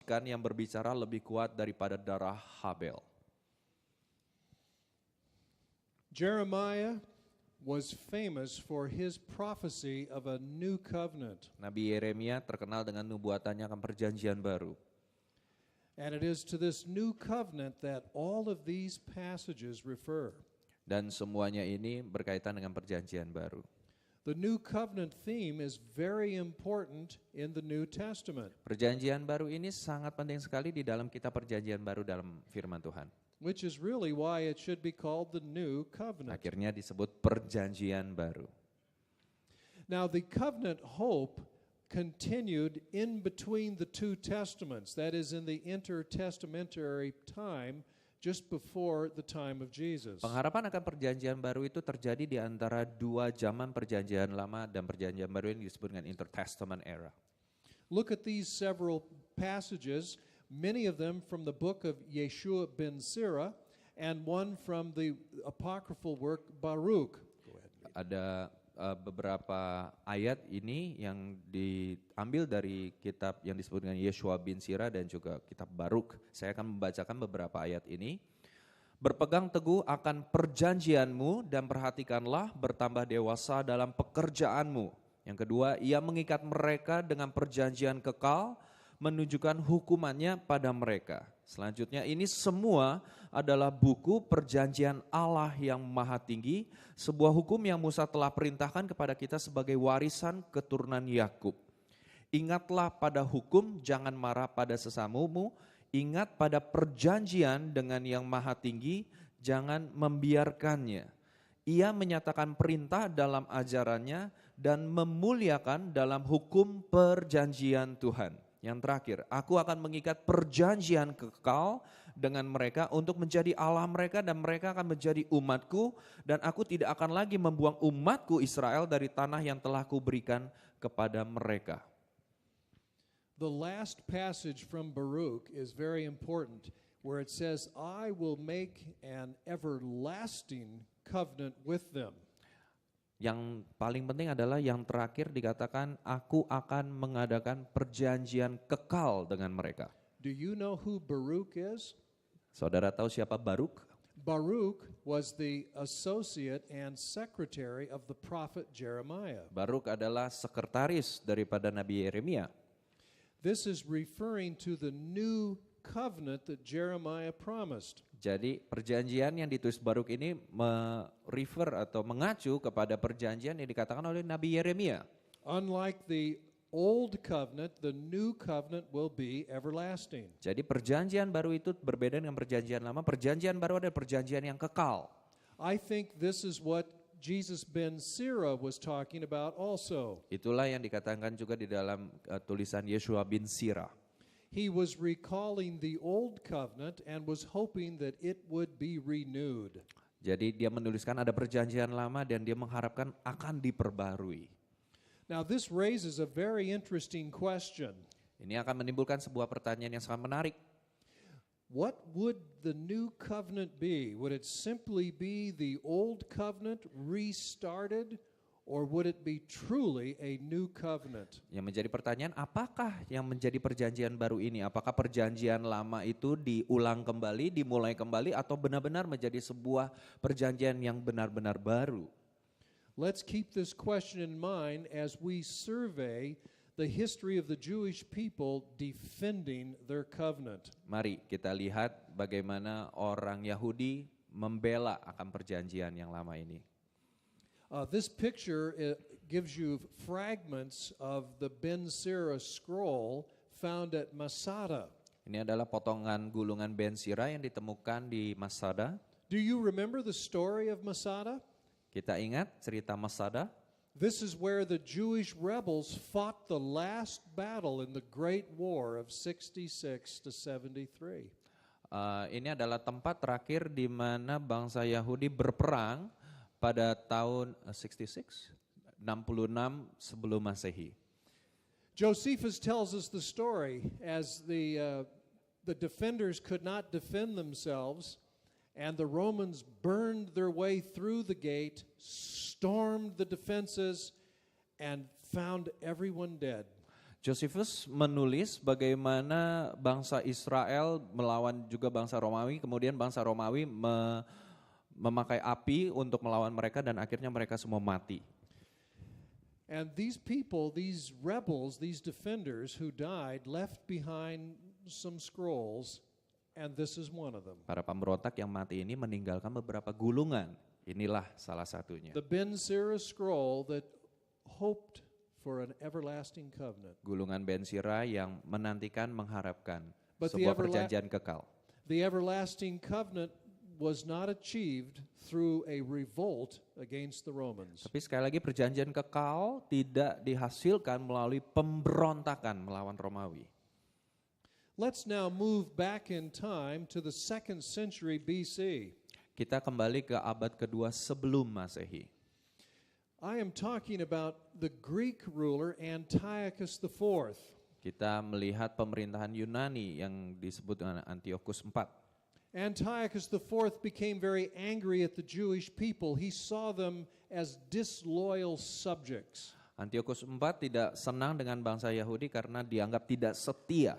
kan yang berbicara lebih kuat daripada darah Habel. Jeremiah was famous for his prophecy of a new covenant. Nabi Yeremia terkenal dengan nubuatannya akan perjanjian baru. And it is to this new covenant that all of these passages refer. Dan semuanya ini berkaitan dengan perjanjian baru. The new covenant theme is very important in the New Testament, Perjanjian baru ini sangat penting sekali di dalam kitab perjanjian baru dalam firman Tuhan. which is really why it should be called the new covenant. Akhirnya disebut perjanjian baru. Now, the covenant hope continued in between the two testaments, that is, in the intertestamentary time just before the time of Jesus. Pengharapan akan perjanjian baru itu terjadi di antara dua zaman perjanjian lama dan perjanjian baru yang disebut dengan intertestament era. Look at these several passages, many of them from the book of Yeshua ben Sirah and one from the apocryphal work Baruch. Go ahead. Ada beberapa ayat ini yang diambil dari kitab yang disebut dengan Yeshua bin Sirah dan juga kitab Baruk. Saya akan membacakan beberapa ayat ini. Berpegang teguh akan perjanjianmu dan perhatikanlah bertambah dewasa dalam pekerjaanmu. Yang kedua, ia mengikat mereka dengan perjanjian kekal, menunjukkan hukumannya pada mereka. Selanjutnya ini semua adalah buku perjanjian Allah yang maha tinggi, sebuah hukum yang Musa telah perintahkan kepada kita sebagai warisan keturunan Yakub. Ingatlah pada hukum, jangan marah pada sesamumu, ingat pada perjanjian dengan yang maha tinggi, jangan membiarkannya. Ia menyatakan perintah dalam ajarannya dan memuliakan dalam hukum perjanjian Tuhan. Yang terakhir, aku akan mengikat perjanjian kekal dengan mereka untuk menjadi Allah mereka dan mereka akan menjadi umatku dan aku tidak akan lagi membuang umatku Israel dari tanah yang telah kuberikan kepada mereka. The last passage from Baruch is very important, where it says, I will make an everlasting covenant with them. Yang paling penting adalah yang terakhir dikatakan, aku akan mengadakan perjanjian kekal dengan mereka. Do you know who Baruch is? Saudara tahu siapa Baruk? Baruch was the associate and secretary of the prophet Jeremiah. Baruk adalah sekretaris daripada Nabi Yeremia. This is referring to the new covenant that Jeremiah promised. Jadi perjanjian yang ditulis Baruk ini merefer atau mengacu kepada perjanjian yang dikatakan oleh Nabi Yeremia. Unlike the old covenant, the new covenant will be everlasting. Jadi perjanjian baru itu berbeda dengan perjanjian lama. Perjanjian baru adalah perjanjian yang kekal. I think this is what Jesus ben Sirah was talking about also. Itulah yang dikatakan juga di dalam tulisan Yeshua bin Sirah. He was recalling the old covenant and was hoping that it would be renewed. Jadi dia menuliskan ada perjanjian lama dan dia mengharapkan akan diperbarui. Now this raises a very interesting question. Ini akan menimbulkan sebuah pertanyaan yang sangat menarik. What would the new covenant be? Would it simply be the old covenant restarted, or would it be truly a new covenant? Yang menjadi pertanyaan, apakah yang menjadi perjanjian baru ini? Apakah perjanjian lama itu diulang kembali, dimulai kembali, atau benar-benar menjadi sebuah perjanjian yang benar-benar baru? Let's keep this question in mind as we survey the history of the Jewish people defending their covenant. Mari kita lihat bagaimana orang Yahudi membela akan perjanjian yang lama ini. This picture gives you fragments of the Ben Sirah scroll found at Masada. Ini adalah potongan gulungan Ben Sirah yang ditemukan di Masada. Do you remember the story of Masada? Kita ingat cerita Masada. This is where the Jewish rebels fought the last battle in the Great War of 66 to 73. Ini adalah tempat terakhir di mana bangsa Yahudi berperang pada tahun 66 sebelum Masehi. Josephus tells us the story as the defenders could not defend themselves, and the Romans burned their way through the gate, stormed the defenses, and found everyone dead. Josephus menulis bagaimana bangsa Israel melawan juga bangsa Romawi, kemudian bangsa Romawi memakai api untuk melawan mereka dan akhirnya mereka semua mati. And these people, these rebels, these defenders who died left behind some scrolls, and this is one of them. Para pemberontak yang mati ini meninggalkan beberapa gulungan. Inilah salah satunya. The Ben Sira scroll that hoped for an everlasting covenant. Gulungan Ben Sira yang menantikan, mengharapkan But sebuah perjanjian kekal. The everlasting covenant was not achieved through a revolt against the Romans. Tapi sekali lagi perjanjian kekal tidak dihasilkan melalui pemberontakan melawan Romawi. Let's now move back in time to the 2nd century BC. Kita kembali ke abad kedua sebelum Masehi. I am talking about the Greek ruler Antiochus IV. Kita melihat pemerintahan Yunani yang disebut dengan Antiochus IV. Antiochus IV became very angry at the Jewish people. He saw them as disloyal subjects. Antiochus IV tidak senang dengan bangsa Yahudi karena dianggap tidak setia.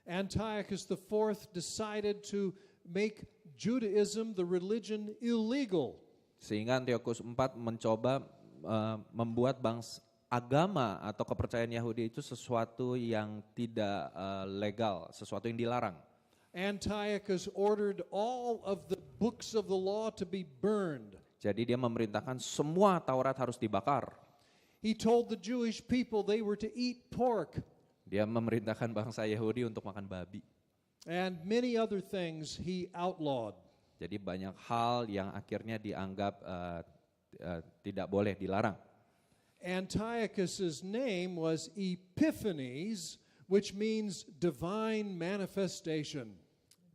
Antiochus IV decided to make Judaism, the religion, illegal. Sehingga Antiochus IV mencoba membuat agama atau kepercayaan Yahudi itu sesuatu yang tidak legal, sesuatu yang dilarang. Antiochus ordered all of the books of the law to be burned. Jadi dia memerintahkan semua Taurat harus dibakar. He told the Jewish people they were to eat pork. Dia memerintahkan bangsa Yahudi untuk makan babi. And many other things he outlawed. Jadi banyak hal yang akhirnya dianggap tidak boleh, dilarang. Antiochus's name was Epiphanes, which means divine manifestation.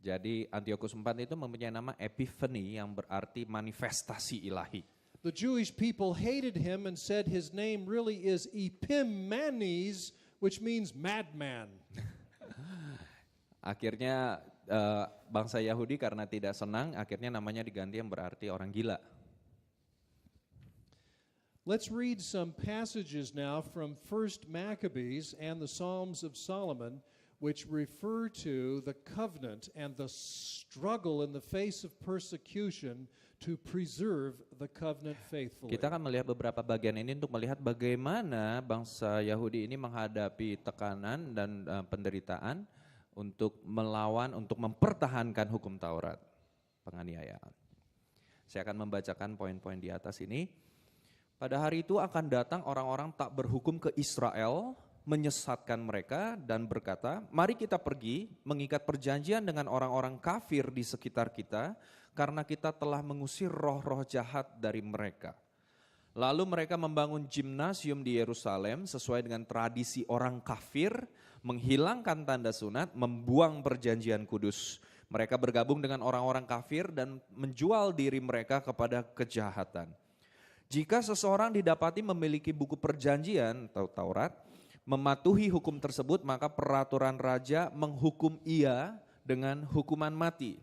Jadi Antiochus IV itu mempunyai nama Epiphany yang berarti manifestasi ilahi. The Jewish people hated him and said his name really is Epimanes, which means madman. Akhirnya bangsa Yahudi karena tidak senang, akhirnya namanya diganti yang berarti orang gila. Let's read some passages now from 1 Maccabees and the Psalms of Solomon, which refer to the covenant and the struggle in the face of persecution to preserve the covenant faithfully. Kita akan melihat beberapa bagian ini untuk melihat bagaimana bangsa Yahudi ini menghadapi tekanan dan penderitaan untuk melawan, untuk mempertahankan hukum Taurat, penganiayaan. Saya akan membacakan poin-poin di atas ini. Pada hari itu akan datang orang-orang tak berhukum ke Israel, menyesatkan mereka dan berkata, mari kita pergi mengikat perjanjian dengan orang-orang kafir di sekitar kita, karena kita telah mengusir roh-roh jahat dari mereka. Lalu mereka membangun gimnasium di Yerusalem sesuai dengan tradisi orang kafir, menghilangkan tanda sunat, membuang perjanjian kudus. Mereka bergabung dengan orang-orang kafir dan menjual diri mereka kepada kejahatan. Jika seseorang didapati memiliki buku perjanjian atau Taurat, mematuhi hukum tersebut, maka peraturan raja menghukum ia dengan hukuman mati.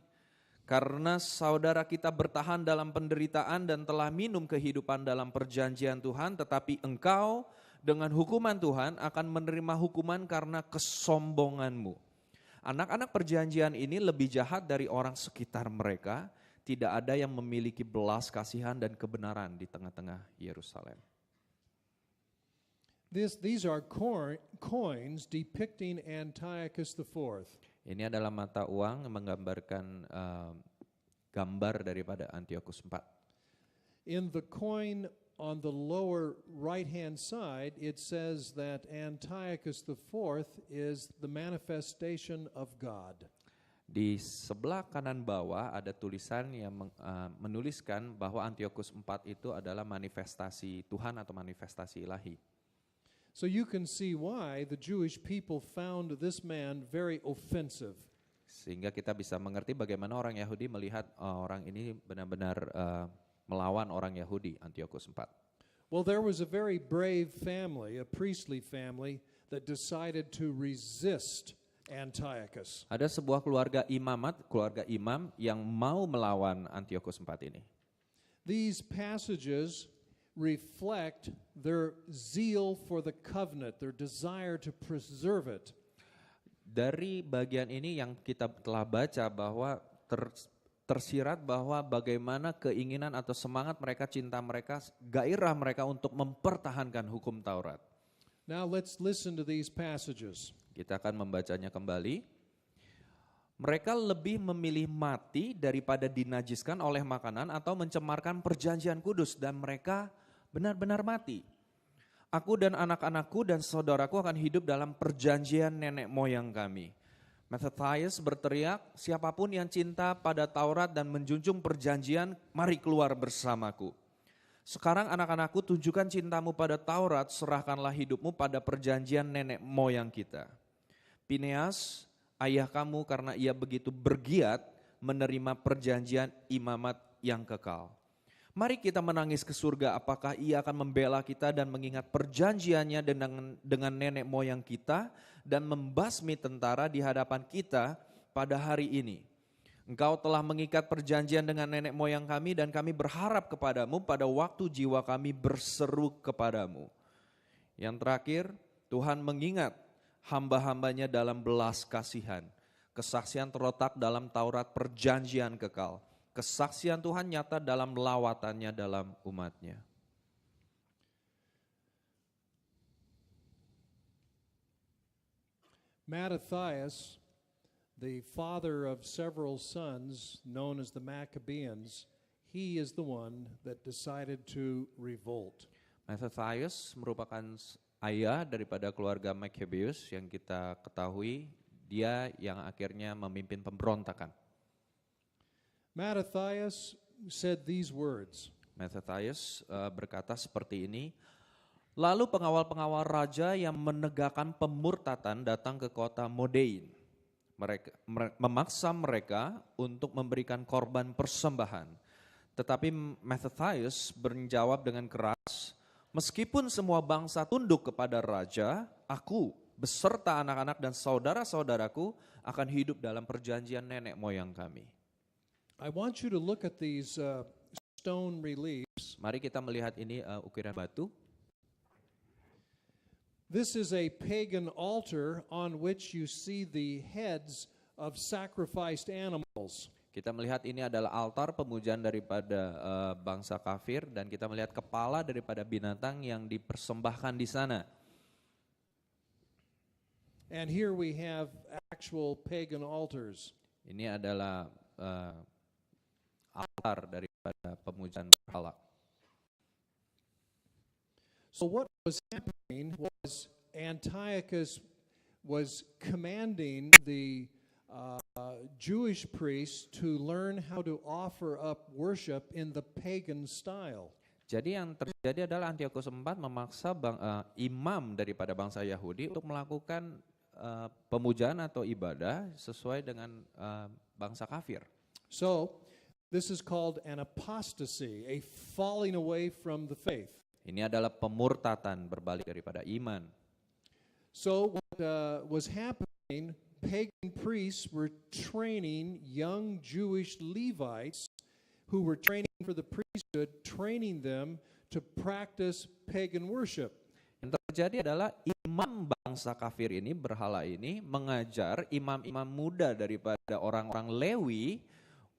Karena saudara kita bertahan dalam penderitaan dan telah minum kehidupan dalam perjanjian Tuhan, tetapi engkau dengan hukuman Tuhan akan menerima hukuman karena kesombonganmu. Anak-anak perjanjian ini lebih jahat dari orang sekitar mereka. Tidak ada yang memiliki belas kasihan dan kebenaran di tengah-tengah Yerusalem. These are coins depicting Antiochus IV. Ini adalah mata uang yang menggambarkan gambar daripada Antiochus IV. In the coin on the lower right-hand side, it says that Antiochus IV is the manifestation of God. Di sebelah kanan bawah ada tulisan yang menuliskan bahwa Antiochus IV itu adalah manifestasi Tuhan atau manifestasi ilahi. So you can see why the Jewish people found this man very offensive. Sehingga kita bisa mengerti bagaimana orang Yahudi melihat orang ini benar-benar melawan orang Yahudi, Antiochus IV. Well, there was a very brave family, a priestly family, that decided to resist Antiochus. Ada sebuah keluarga imam yang mau melawan Antiochus IV ini. These passages reflect their zeal for the covenant, their desire to preserve it. Dari bagian ini yang kita telah baca bahwa tersirat bahwa bagaimana keinginan atau semangat mereka, cinta mereka, gairah mereka untuk mempertahankan hukum Taurat. Now let's listen to these passages. Kita akan membacanya kembali. Mereka lebih memilih mati daripada dinajiskan oleh makanan atau mencemarkan perjanjian kudus, dan mereka benar-benar mati. Aku dan anak-anakku dan saudaraku akan hidup dalam perjanjian nenek moyang kami. Mattathias berteriak, siapapun yang cinta pada Taurat dan menjunjung perjanjian, mari keluar bersamaku. Sekarang anak-anakku, tunjukkan cintamu pada Taurat, serahkanlah hidupmu pada perjanjian nenek moyang kita. Pineas, ayah kamu, karena ia begitu bergiat menerima perjanjian imamat yang kekal. Mari kita menangis ke surga, apakah ia akan membela kita dan mengingat perjanjiannya dengan nenek moyang kita dan membasmi tentara di hadapan kita pada hari ini. Engkau telah mengikat perjanjian dengan nenek moyang kami dan kami berharap kepadamu pada waktu jiwa kami berseru kepadamu. Yang terakhir, Tuhan mengingat hamba-hambanya dalam belas kasihan. Kesaksian terletak dalam Taurat perjanjian kekal. Kesaksian Tuhan nyata dalam lawatannya dalam umatnya. Mattathias, the father of several sons known as the Maccabeans, he is the one that decided to revolt. Mattathias merupakan ayah daripada keluarga Maccabeus yang kita ketahui, dia yang akhirnya memimpin pemberontakan. Mattathias said these words. Mattathias berkata seperti ini, lalu pengawal-pengawal raja yang menegakkan pemurtatan datang ke kota Modein. Mereka memaksa mereka untuk memberikan korban persembahan. Tetapi Mattathias menjawab dengan keras, meskipun semua bangsa tunduk kepada raja, aku beserta anak-anak dan saudara-saudaraku akan hidup dalam perjanjian nenek moyang kami. I want you to look at these stone reliefs. Mari kita melihat ini ukiran batu. This is a pagan altar on which you see the heads of sacrificed animals. Kita melihat ini adalah altar pemujaan daripada bangsa kafir dan kita melihat kepala daripada binatang yang dipersembahkan di sana. And here we have actual pagan altars. Ini adalah altar daripada pemujaan berhala. So what was happening was Antiochus was commanding the Jewish priests to learn how to offer up worship in the pagan style. Jadi yang terjadi adalah Antiochus IV memaksa imam daripada bangsa Yahudi untuk melakukan pemujaan atau ibadah sesuai dengan bangsa kafir. So this is called an apostasy, a falling away from the faith. Ini adalah pemurtatan, berbalik daripada iman. So what was happening, pagan priests were training young Jewish Levites who were training for the priesthood, training them to practice pagan worship. Yang terjadi adalah imam bangsa kafir ini, berhala ini, mengajar imam-imam muda daripada orang-orang Lewi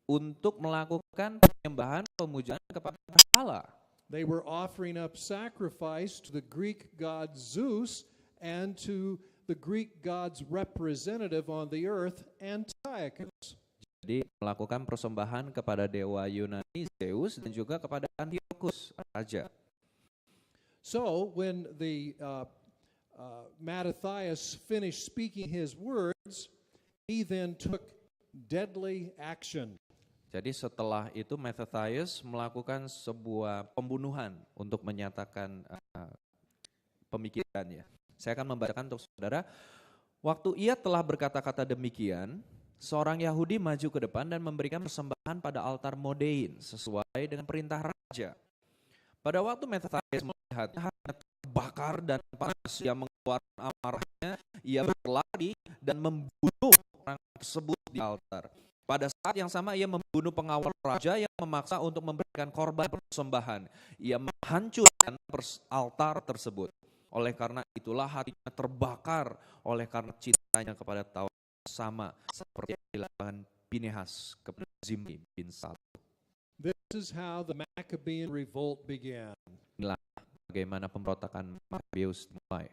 untuk melakukan penyembahan pemujaan kepada berhala. They were offering up sacrifice to the Greek god Zeus and to the Greek god's representative on the earth, Antiochus. Jadi melakukan persembahan kepada dewa Yunani Zeus dan juga kepada Antiochus raja. So when the Mattathias finished speaking his words, he then took deadly action. Jadi setelah itu Mattathias melakukan sebuah pembunuhan untuk menyatakan pemikirannya. Saya akan membacakan untuk saudara. Waktu ia telah berkata-kata demikian, seorang Yahudi maju ke depan dan memberikan persembahan pada altar Modein sesuai dengan perintah raja. Pada waktu Mattathias melihatnya hatinya terbakar dan panas, ia mengeluarkan amarahnya, ia berlari dan membunuh orang tersebut di altar. Pada saat yang sama ia membunuh pengawal raja yang memaksa untuk memberikan korban persembahan. Ia menghancurkan altar tersebut. Oleh karena itulah hatinya terbakar oleh karena cintanya kepada Taurat, sama seperti yang dilakukan Pinehas kepada Zimri bin Salu. This is how the Maccabean revolt began. Inilah bagaimana pemberontakan Makabeus dimulai.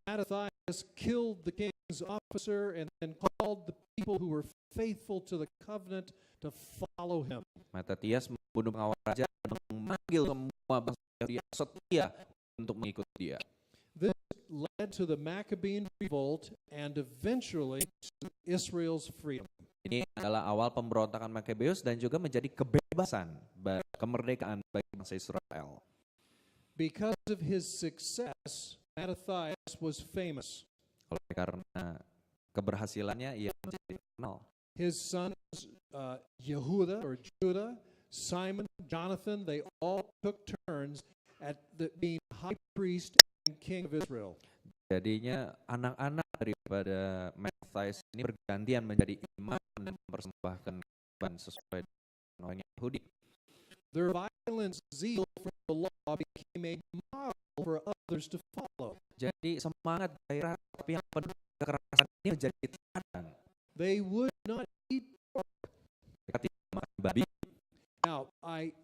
Mattathias killed the king's officer and then called the people who were faithful to the covenant to follow him. Mattathias membunuh pengawal raja dan memanggil semua bangsa Yahudi yang setia untuk mengikuti dia. This led to the Maccabean revolt and eventually to Israel's freedom. Ini adalah awal pemberontakan Makabeus dan juga menjadi kebebasan, kemerdekaan bagi bangsa Israel. Because of his success, Mattathias was famous. Oleh karena keberhasilannya, ia menjadi terkenal. His sons, Yehuda or Judah, Simon, Jonathan, they all took turns at being high priest and king of Israel. Jadinya anak-anak daripada Mattathias ini bergantian menjadi imam dan mempersembahkan korban sesuai dengan orang Yahudi. Their violent zeal for the law became a model for others to follow. Jadi semangat gairah tapi yang penuh kekerasan ini menjadi teladan. They would not eat pork. Mereka tidak makan babi. Now,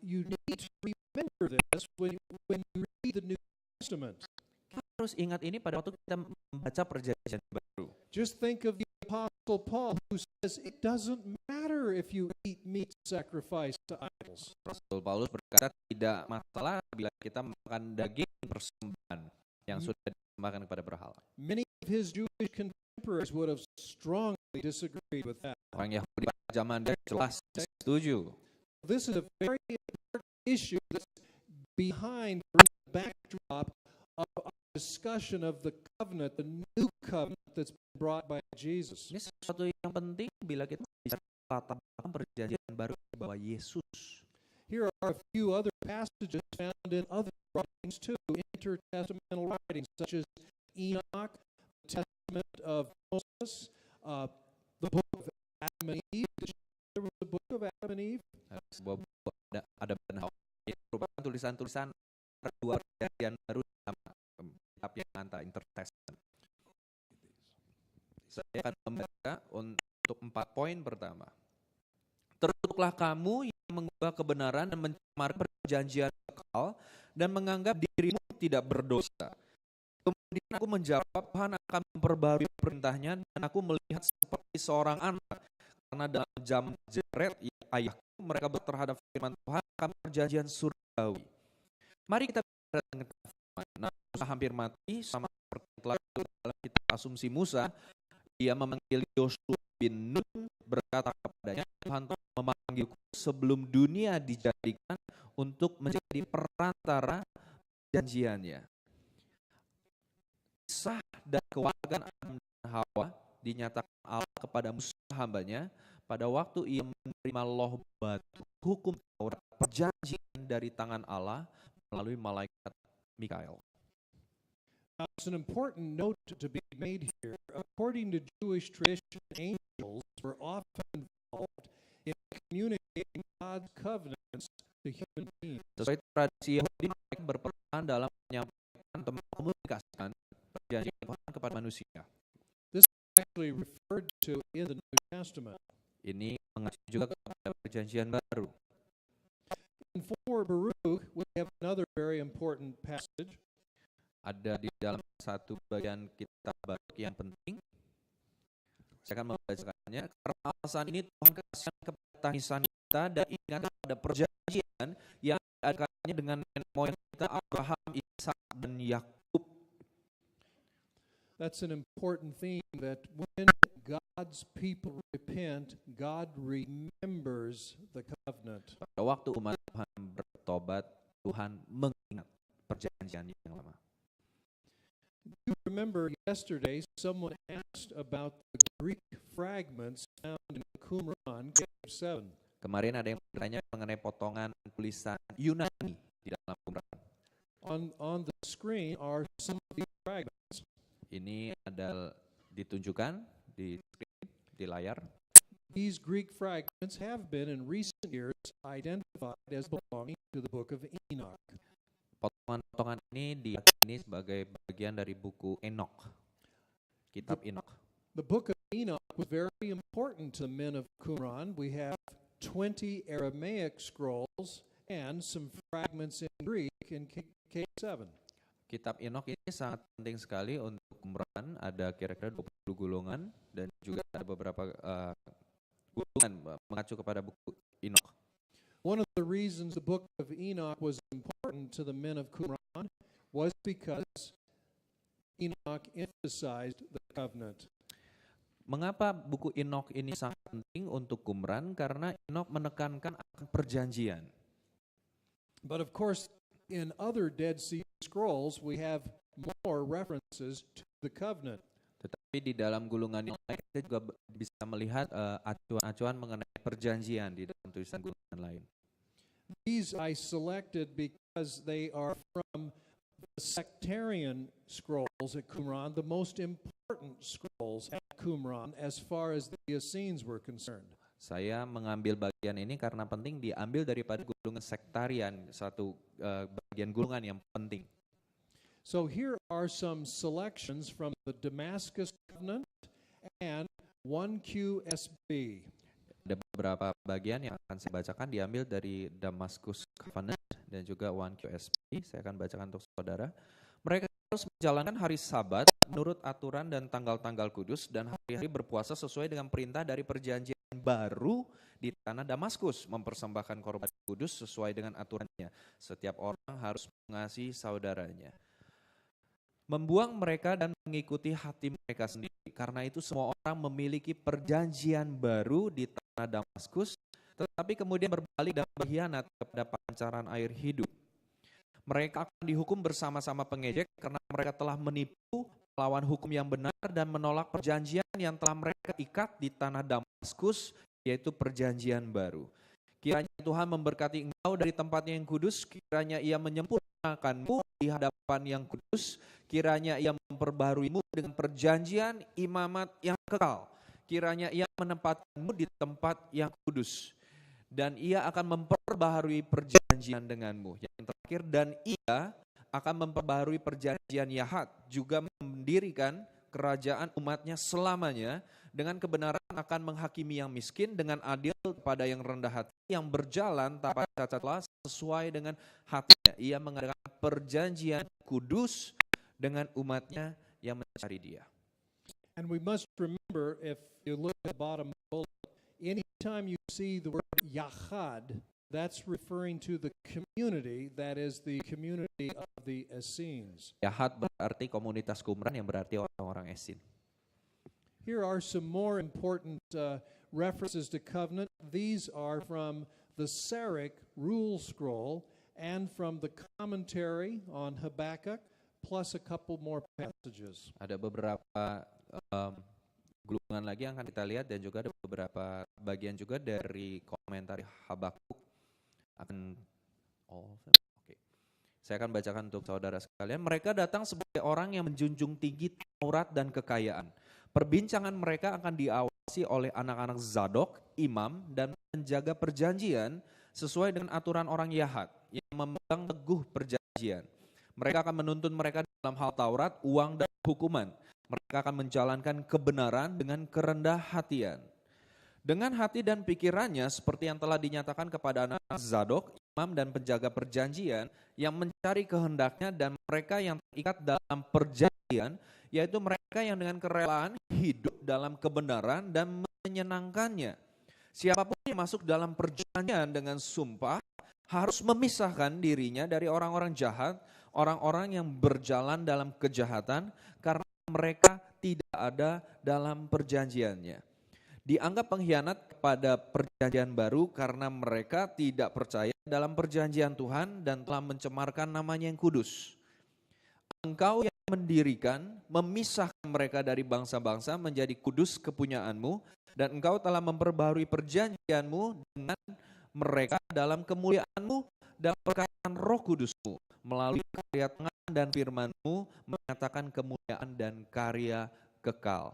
you need to remember this when you read the New Testament. Kita harus ingat ini pada waktu kita membaca Perjanjian Baru. Just think of the Apostle Paul who says it doesn't matter if you eat meat sacrificed to idols. Rasul Paulus berkata tidak masalah bila kita makan daging persembahan yang sudah dipersembahkan kepada berhala. Many of his Jewish contemporaries would have strongly disagreed with that. Orang Yahudi pada zaman dia jelas setuju. This is a very important issue that's behind the backdrop of our discussion of the covenant, the new covenant that's been brought by Jesus. Ini sesuatu yang penting bila kita bicara latar belakang Perjanjian Baru bahwa Yesus. Here are a few other passages found in other writings too, intertestamental writings such as Enoch, the Testament of Moses, the book of Adam and Eve. There was a book of Adam and Eve. Sebuah buku ada dan Hawa. Ini merupakan tulisan-tulisan kedua Perjanjian Baru sama kitab yang antara intertestament. Saya akan membaca untuk 4 poin pertama. Terkutuklah kamu yang mengubah kebenaran dan mencemar perjanjian kekal dan menganggap dirimu tidak berdosa. Kemudian aku menjawab, Tuhan akan memperbarui perintahnya dan aku melihat seperti seorang anak. Karena dalam zaman Jared, ayahku, mereka terhadap firman Tuhan akan perjanjian surgawi. Mari kita bicara dengan firman. Musa hampir mati sama seperti telah dalam kitab Asumsi Musa. Dia memanggil Yosua bin Nun, berkata kepadanya, Tuhan memanggilku sebelum dunia dijadikan untuk menjadi perantara janjiannya. Kisah dan kewargaan Adam dan Hawa dinyatakan Allah kepada Musa hambanya pada waktu ia menerima loh batu, hukum Taurat, perjanjian dari tangan Allah melalui malaikat Mikael. Now, it's an important note to be made here. According to Jewish tradition, angels were often involved in communicating God's covenants to human beings. Sesuai tradisi Yahudi, mereka berperan dalam menyampaikan atau mengkomunikasikan perjanjian Tuhan kepada manusia. This is actually referred to in the New Testament. Ini mengacu juga kepada Perjanjian Baru. And for Baruch, we have another very important passage. Ada di dalam satu bagian kitab Baruk yang penting. Saya akan membacakannya. Karena alasan ini Tuhan kasihan kepada tangisan kita dan ingat pada perjanjian yang diadakannya dengan nenek moyang kita Abraham, Ishak dan Yakub. That's an important theme that when God's people repent, God remembers the covenant. Pada waktu umat Tuhan bertobat, Tuhan mengingat perjanjian yang lama. You remember yesterday someone asked about the Greek fragments found in Qumran, Cave 7. Kemarin ada yang bertanya mengenai potongan tulisan Yunani di dalam Qumran. On the screen are some of these fragments. Ini ada ditunjukkan di screen, di layar. These Greek fragments have been in recent years identified as belonging to the book of Enoch. Potongan-potongan ini diyakini sebagai bagian dari buku Enoch, kitab Enoch. The book of Enoch was very important to the men of Qumran. We have 20 Aramaic scrolls and some fragments in Greek in K7. Kitab Enoch ini sangat penting sekali untuk Qumran, ada kira-kira 20 gulungan dan juga ada beberapa gulungan mengacu kepada buku Enoch. One of the reasons the book of Enoch was important to the men of Qumran was because Enoch emphasized the covenant. Mengapa buku Enoch ini sangat penting untuk Qumran? Karena Enoch menekankan akan perjanjian. But of course, in other Dead Sea Scrolls, we have more references to the covenant. Tetapi di dalam gulungan yang lain kita juga bisa melihat acuan-acuan mengenai perjanjian di dalam tulisan gulungan lain. These I selected because they are from the sectarian scrolls at Qumran, the most important scrolls at Qumran as far as the Essenes were concerned. Saya mengambil bagian ini karena penting diambil daripada gulungan sektarian, satu bagian gulungan yang penting. So here are some selections from the Damascus Covenant and 1QSB. Ada beberapa bagian yang akan saya bacakan diambil dari Damascus Covenant dan juga 1QSB. Saya akan bacakan untuk saudara. Mereka harus menjalankan hari Sabat menurut aturan dan tanggal-tanggal kudus dan hari-hari berpuasa sesuai dengan perintah dari perjanjian baru di tanah Damaskus, mempersembahkan korban kudus sesuai dengan aturannya. Setiap orang harus mengasihi saudaranya. Membuang mereka dan mengikuti hati mereka sendiri. Karena itu semua orang memiliki perjanjian baru di tanah Damaskus, tetapi kemudian berbalik dan berkhianat kepada pancaran air hidup. Mereka akan dihukum bersama-sama pengejek karena mereka telah menipu, melawan hukum yang benar dan menolak perjanjian yang telah mereka ikat di tanah Damaskus, yaitu perjanjian baru. Kiranya Tuhan memberkati engkau dari tempatnya yang kudus, kiranya ia menyempurnakanmu di hadapan yang kudus, kiranya ia memperbaharuimu dengan perjanjian imamat yang kekal, kiranya ia menempatkanmu di tempat yang kudus, dan ia akan memperbaharui perjanjian denganmu. Yang terakhir, dan ia akan memperbaharui perjanjian Yahat, juga mendirikan kerajaan umatnya selamanya, dengan kebenaran akan menghakimi yang miskin, dengan adil kepada yang rendah hati, yang berjalan tanpa cacat celah sesuai dengan hatinya. Ia mengadakan perjanjian kudus dengan umatnya yang mencari Dia. And we must remember, if you look at the bottom of the bullet, anytime you see the word Yahad, that's referring to the community, that is the community of the Essenes. Yahat berarti komunitas Qumran, yang berarti orang-orang Essin. Here are some more important references to covenant. These are from the Sarek Rule Scroll and from the commentary on Habakkuk, plus a couple more passages. Ada beberapa gulungan lagi yang akan kita lihat dan juga ada beberapa bagian juga dari komentar Habakuk. Saya akan bacakan untuk saudara sekalian. Mereka datang sebagai orang yang menjunjung tinggi Taurat dan kekayaan. Perbincangan mereka akan diawasi oleh anak-anak Zadok, imam, dan penjaga perjanjian sesuai dengan aturan orang Yahat yang memegang teguh perjanjian. Mereka akan menuntun mereka dalam hal Taurat, uang, dan hukuman. Mereka akan menjalankan kebenaran dengan kerendah hatian. Dengan hati dan pikirannya seperti yang telah dinyatakan kepada anak Zadok, imam, dan penjaga perjanjian yang mencari kehendaknya, dan mereka yang terikat dalam perjanjian, yaitu mereka yang dengan kerelaan hidup dalam kebenaran dan menyenangkannya. Siapapun yang masuk dalam perjanjian dengan sumpah harus memisahkan dirinya dari orang-orang jahat, orang-orang yang berjalan dalam kejahatan, karena mereka tidak ada dalam perjanjiannya. Dianggap pengkhianat kepada perjanjian baru karena mereka tidak percaya dalam perjanjian Tuhan dan telah mencemarkan namanya yang kudus. Engkau yang mendirikan, memisahkan mereka dari bangsa-bangsa menjadi kudus kepunyaanmu, dan engkau telah memperbaharui perjanjianmu dengan mereka dalam kemuliaanmu dan perkataan Roh Kudusmu, melalui karya tangan dan firman-Mu menyatakan kemuliaan dan karya kekal.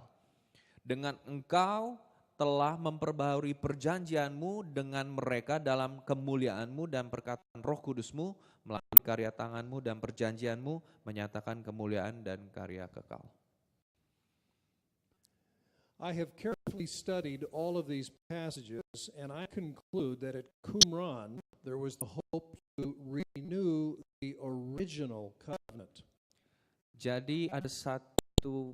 Dengan engkau telah memperbaharui perjanjianmu dengan mereka dalam kemuliaanmu dan perkataan Roh Kudusmu melalui karya tanganmu dan perjanjianmu menyatakan kemuliaan dan karya kekal. I have carefully studied all of these passages, and I conclude that at Qumran there was the hope to renew the original covenant. Jadi ada satu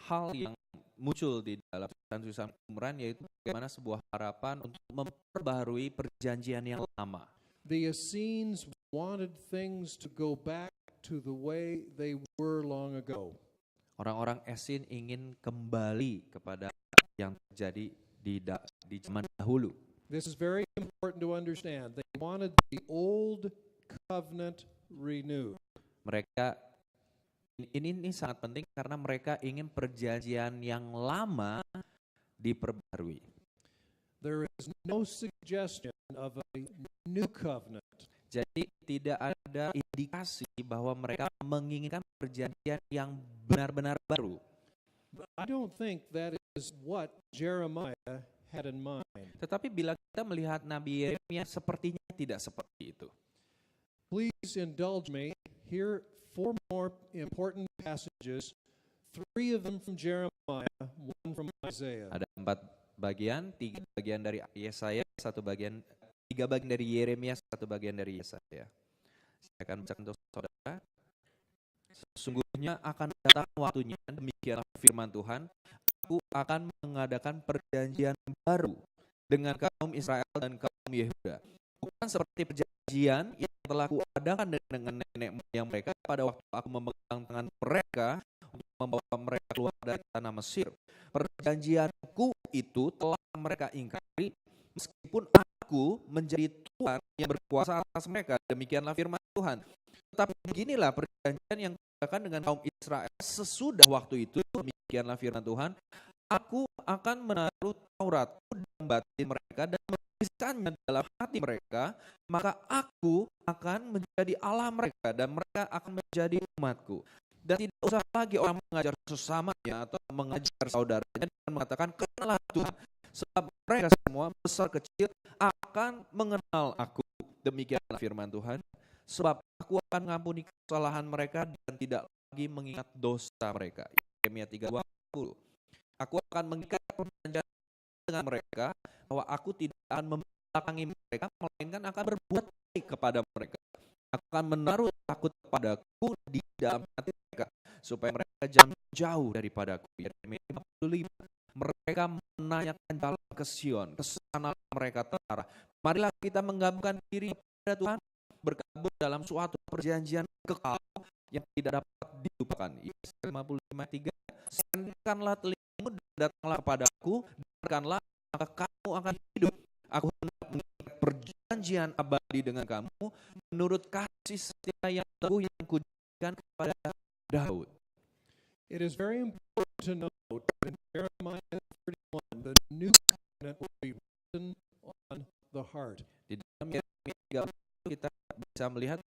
hal yang muncul di dalam tulisan Qumran, yaitu bagaimana sebuah harapan untuk memperbaharui perjanjian yang lama. The Essenes wanted things to go back to the way they were long ago. Orang-orang Essin ingin kembali kepada yang terjadi di zaman dahulu. This is very important to understand. They wanted the old covenant renewed. Mereka ini sangat penting karena mereka ingin perjanjian yang lama diperbarui. There is no suggestion of a new covenant. Jadi tidak ada indikasi bahwa mereka menginginkan perjanjian yang benar-benar baru. I don't think that is what Jeremiah had in mind. Tetapi bila kita melihat Nabi Yeremia, sepertinya tidak seperti itu. Please indulge me. Here 4 more important passages, 3 of them from Jeremiah, 1 from Isaiah. Ada 4 bagian, 3 bagian dari Yesaya, 3 bagian dari Yeremia, 1 bagian dari Yesaya. Saya akan bacakan untuk saudara. Sesungguhnya akan datang waktunya, demikianlah firman Tuhan, aku akan mengadakan perjanjian baru dengan kaum Israel dan kaum Yehuda. Bukan seperti perjanjian yang telah kuadakan dengan nenek moyang mereka pada waktu aku memegang tangan mereka untuk membawa mereka keluar dari tanah Mesir. Perjanjianku itu telah mereka ingkari, meskipun aku menjadi Tuhan yang berkuasa atas mereka. Demikianlah firman Tuhan. Tetapi beginilah perjanjian yang kuadakan dengan kaum Israel sesudah waktu itu. Demikianlah firman Tuhan. Aku akan menaruh Tauratku dalam batin mereka dan menuliskannya dalam hati mereka. Maka aku akan menjadi Allah mereka dan mereka akan menjadi umatku. Dan tidak usah lagi orang mengajar sesamanya atau mengajar saudaranya dan mengatakan kenallah Tuhan. Sebab mereka semua besar kecil akan mengenal aku. Demikianlah firman Tuhan. Sebab aku akan mengampuni kesalahan mereka dan tidak lagi mengingat dosa mereka. Yeremia 3:20. Aku akan mengikat perjanjian dengan mereka bahwa aku tidak akan membelakangi mereka, melainkan akan berbuat baik kepada mereka. Aku akan menaruh takut padaku di dalam hati mereka supaya mereka jangan jauh daripadaku. Yeremia 55. Mereka menanyakan jalan ke Sion, ke sana mereka terarah. Marilah kita menggabungkan diri kepada Tuhan, berkabung dalam suatu perjanjian kekal yang tidak dapat dilupakan. Yesaya 55:3. Sandingkanlah telingamu dan datanglah kepadaku, dengarkanlah maka kamu akan hidup. Aku hendak mengikat perjanjian abadi dengan kamu menurut kasih setia yang teguh yang kujanjikan kepada Daud. It is very important to note that in Jeremiah 31, the new covenant will be written on the heart. Di dalam Yeremia 30 kita bisa melihat